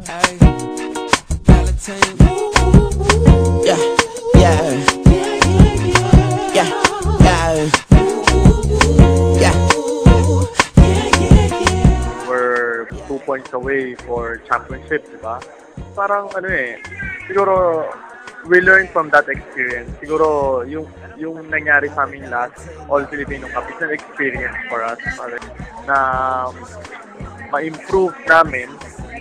Ay, Valentine. Yeah, yeah, yeah, yeah, yeah. We're 2 points away for championship, di ba? Parang ano siguro we learned from that experience. Siguro yung nangyari sa amin last All Filipino Cup is an experience for us na ma-improve namin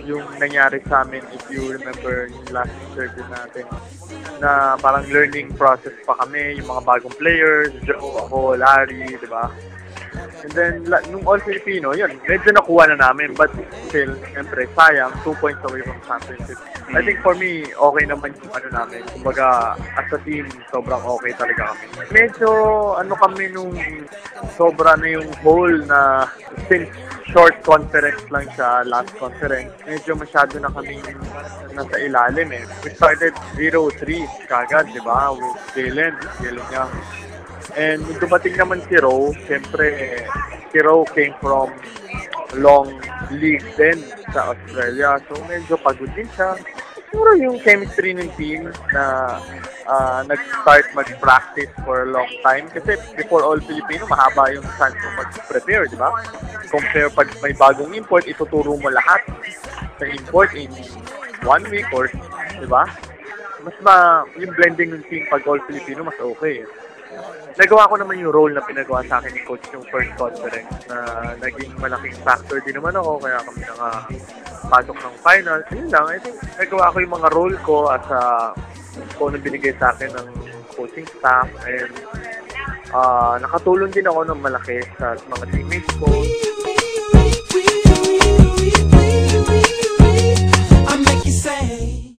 yung nangyari sa amin. If you remember yung last interview natin, na parang learning process pa kami, yung mga bagong players, Joe, ako, Larry, di ba? And then, nung All Filipino, yun, medyo nakuha na namin. But still, siyempre, sayang, 2 points away from championship. I think for me, okay naman yung ano namin. Kumbaga, as a team, sobrang okay talaga kami. Medyo, ano kami nung sobra na yung hole na since short conference lang siya, last conference, medyo masyado na kami nasa ilalim We started 0-3 kagad, di ba? With Jalen Young. And nung dumating naman si Rowe, siyempre, si Rowe came from long league din sa Australia. So, medyo pagod din siya. Siguro yung chemistry ng team na nag-start mag-practice for a long time. Kasi before All Filipino, mahaba yung chance mo mag-prepare, di ba? Compare pag may bagong import, ituturo mo lahat sa import in 1 week or, di ba? Yung blending ng team pag All Filipino, mas okay. Nagawa ko naman yung role na pinagawa sa akin ni Coach yung first conference na naging malaking factor din naman ako kaya kami nakapasok ng finals. Yun lang, I think nagawa ko yung mga role ko as kung anong binigay sa akin ng coaching staff and nakatulong din ako ng malaki sa mga teammates ko.